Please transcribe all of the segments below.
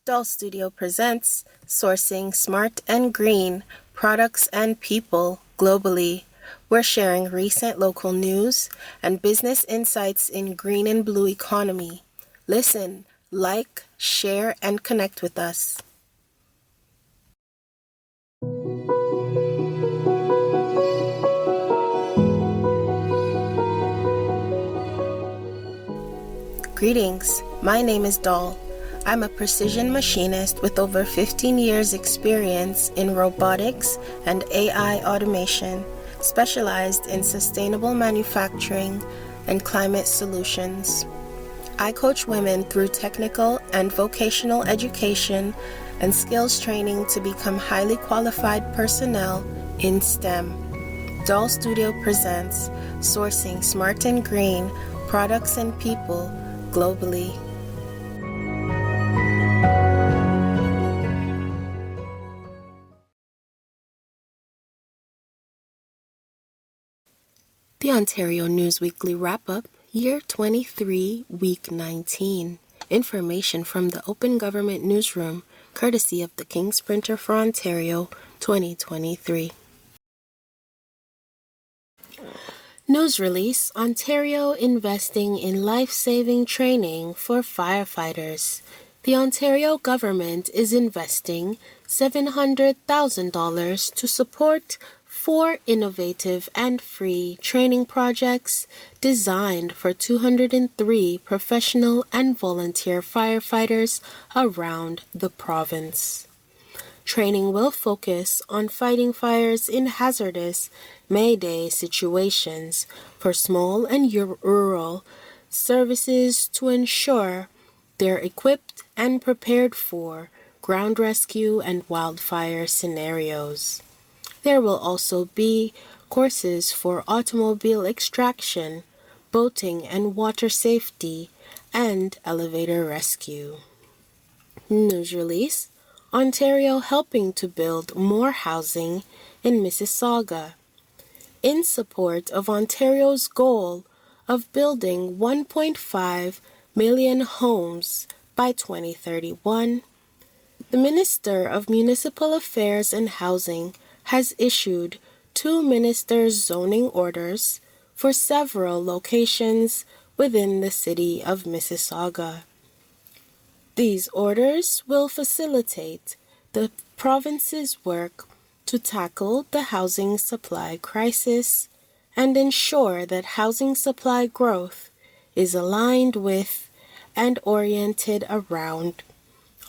DOL.STUDIO presents Sourcing Smart and Green Products and People Globally. We're sharing recent local news and business insights in green and blue economy. Listen, like, share, and connect with us. Greetings, my name is Doll. I'm a precision machinist with over 15 years experience in robotics and AI automation, specialized in sustainable manufacturing and climate solutions. I coach women through technical and vocational education and skills training to become highly qualified personnel in STEM. DOL.STUDIO presents Sourcing Smart and Green Products and People Globally. The Ontario News Weekly Wrap-Up, Year 23, Week 19. Information from the Open Government Newsroom, courtesy of the King's Printer for Ontario, 2023. News release: Ontario investing in life-saving training for firefighters. The Ontario government is investing $700,000 to support 4 innovative and free training projects designed for 203 professional and volunteer firefighters around the province. Training will focus on fighting fires in hazardous Mayday situations for small and rural services to ensure they're equipped and prepared for ground rescue and wildfire scenarios. There will also be courses for automobile extraction, boating and water safety, and elevator rescue. News release: Ontario helping to build more housing in Mississauga. In support of Ontario's goal of building 1.5 million homes by 2031, the Minister of Municipal Affairs and Housing has issued 2 ministers' zoning orders for several locations within the city of Mississauga. These orders will facilitate the province's work to tackle the housing supply crisis and ensure that housing supply growth is aligned with and oriented around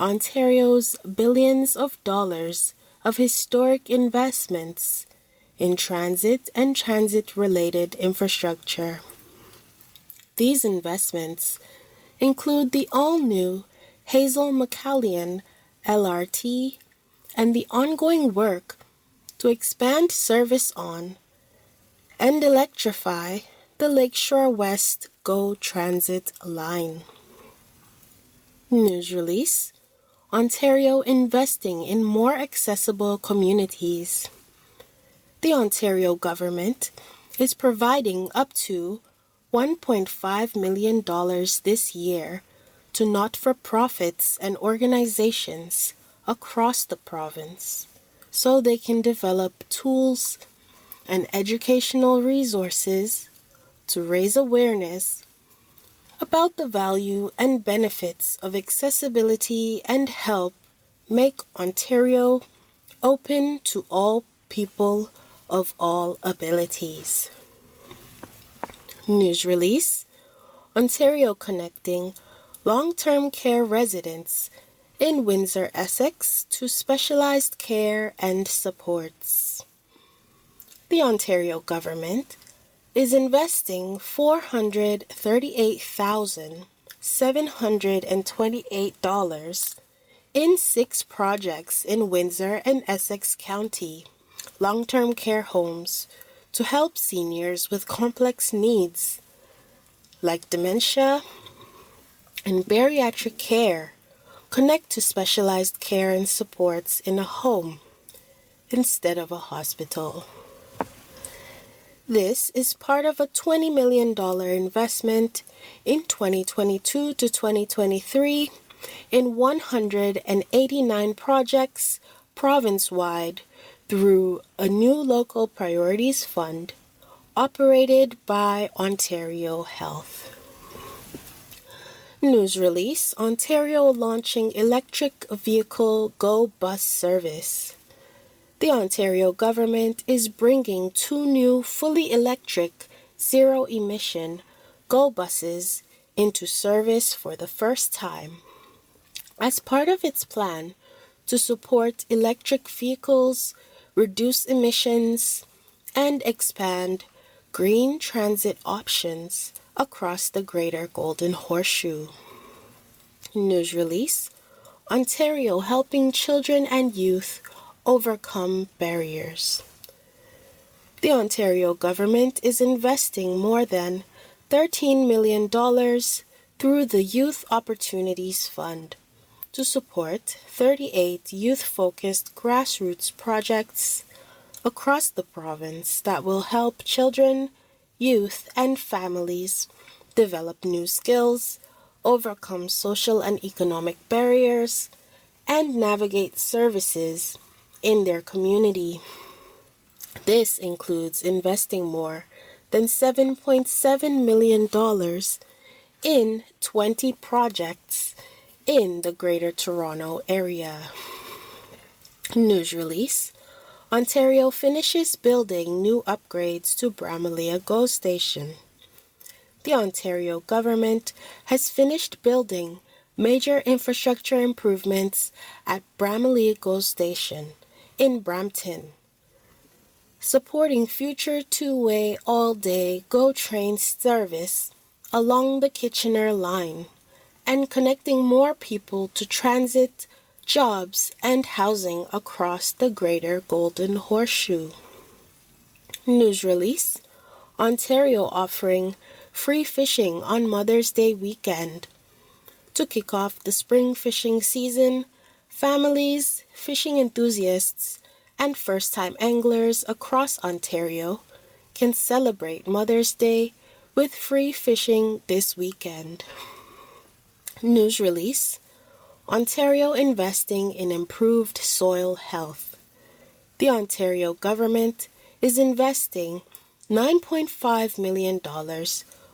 Ontario's billions of dollars of historic investments in transit and transit-related infrastructure. These investments include the all-new Hazel-McCallion LRT and the ongoing work to expand service on and electrify the Lakeshore West GO Transit line. News release: Ontario investing in more accessible communities. The Ontario government is providing up to $1.5 million this year to not-for-profits and organizations across the province so they can develop tools and educational resources to raise awareness about the value and benefits of accessibility and help make Ontario open to all people of all abilities. News release: Ontario connecting long-term care residents in Windsor, Essex to specialized care and supports. The Ontario government is investing $438,728 in 6 projects in Windsor and Essex County, long-term care homes to help seniors with complex needs like dementia and bariatric care connect to specialized care and supports in a home instead of a hospital. This is part of a $20 million investment in 2022 to 2023 in 189 projects province-wide through a new local priorities fund operated by Ontario Health. News release: Ontario launching electric vehicle Go bus service. The Ontario government is bringing 2 new fully electric, zero-emission Go buses into service for the first time as part of its plan to support electric vehicles, reduce emissions, and expand green transit options across the Greater Golden Horseshoe. News release: Ontario helping children and youth overcome barriers. The Ontario government is investing more than $13 million through the Youth Opportunities Fund to support 38 youth-focused grassroots projects across the province that will help children, youth, and families develop new skills, overcome social and economic barriers, and navigate services in their community. This includes investing more than $7.7 million in 20 projects in the Greater Toronto Area. News release: Ontario finishes building new upgrades to Bramalea GO Station. The Ontario government has finished building major infrastructure improvements at Bramalea GO Station in Brampton, supporting future two-way all-day GO train service along the Kitchener line and connecting more people to transit, jobs, and housing across the Greater Golden Horseshoe. News release: Ontario offering free fishing on Mother's Day weekend. To kick off the spring fishing season, families, fishing enthusiasts, and first-time anglers across Ontario can celebrate Mother's Day with free fishing this weekend. News release: Ontario investing in improved soil health. The Ontario government is investing $9.5 million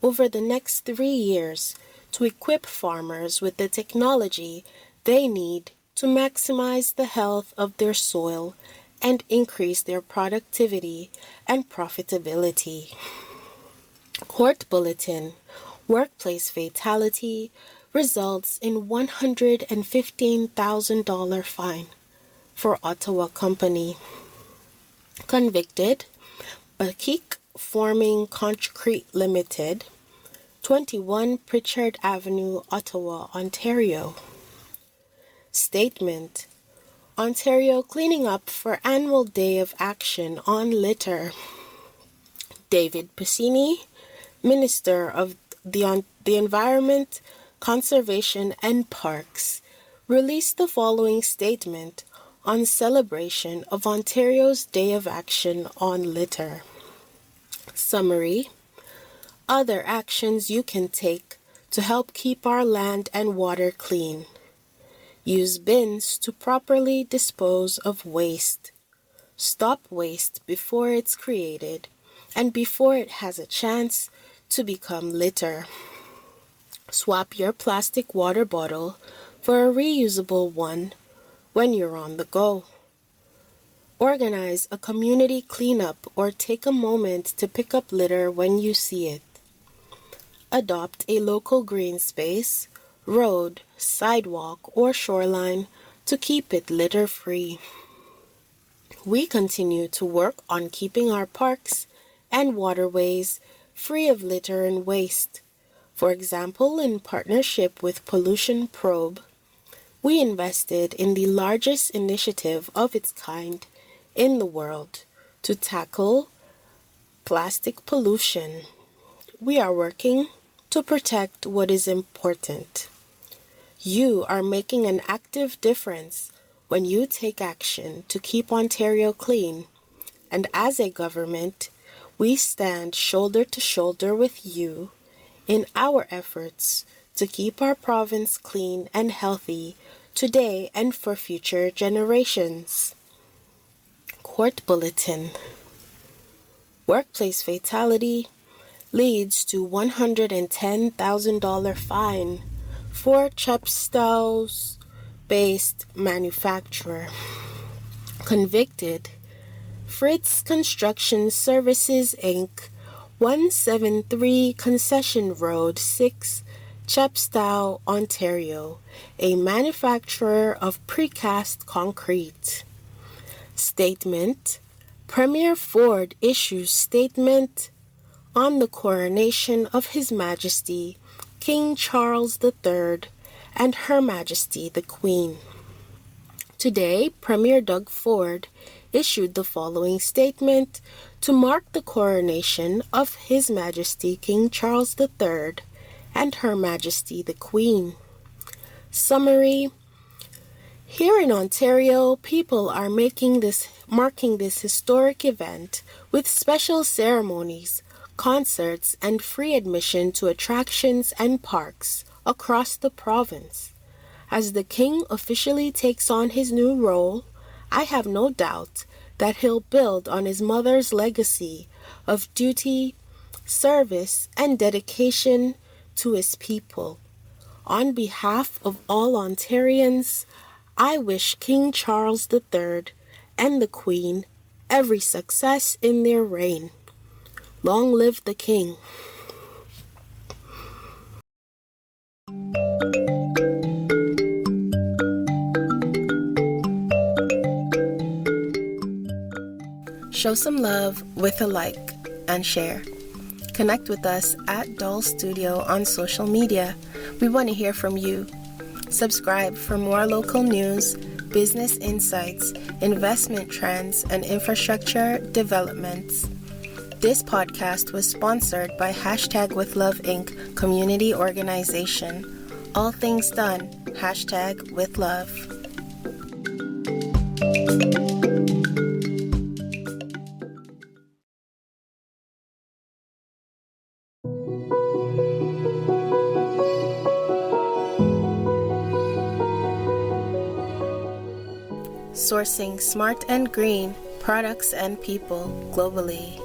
over the next 3 years to equip farmers with the technology they need to maximize the health of their soil and increase their productivity and profitability. Court bulletin: workplace fatality results in $115,000 fine for Ottawa company. Convicted: Bakik Forming Concrete Limited, 21 Pritchard Avenue, Ottawa, Ontario. Statement: Ontario cleaning up for annual day of action on litter. David Piscini, Minister of the Environment, Conservation and Parks, released the following statement on celebration of Ontario's Day of Action on Litter. Summary: other actions you can take to help keep our land and water clean. Use bins to properly dispose of waste. Stop waste before it's created and before it has a chance to become litter. Swap your plastic water bottle for a reusable one when you're on the go. Organize a community cleanup or take a moment to pick up litter when you see it. Adopt a local green space, road, sidewalk, or shoreline to keep it litter-free. We continue to work on keeping our parks and waterways free of litter and waste. For example, in partnership with Pollution Probe, we invested in the largest initiative of its kind in the world to tackle plastic pollution. We are working to protect what is important. You are making an active difference when you take action to keep Ontario clean, and as a government, we stand shoulder to shoulder with you in our efforts to keep our province clean and healthy today and for future generations. Court Bulletin. Workplace fatality leads to $110,000 fine for Chepstow-based manufacturer. Convicted, Fritz Construction Services Inc., 173 Concession Road 6, Chepstow, Ontario, a manufacturer of precast concrete. Statement. Premier Ford issues statement on the coronation of His Majesty King Charles III and Her Majesty the Queen. Today, Premier Doug Ford issued the following statement to mark the coronation of His Majesty King Charles III and Her Majesty the Queen. Summary. Here in Ontario, people are marking this historic event with special ceremonies, concerts, and free admission to attractions and parks across the province. As the King officially takes on his new role, I have no doubt that he'll build on his mother's legacy of duty, service, and dedication to his people. On behalf of all Ontarians, I wish King Charles III and the Queen every success in their reign. Long live the King. Show some love with a like and share. Connect with us at DOL.STUDIO on social media. We want to hear from you. Subscribe for more local news, business insights, investment trends, and infrastructure developments. This podcast was sponsored by #WithLove Inc. community organization. All things done, #WithLove. Sourcing smart and green products and people globally.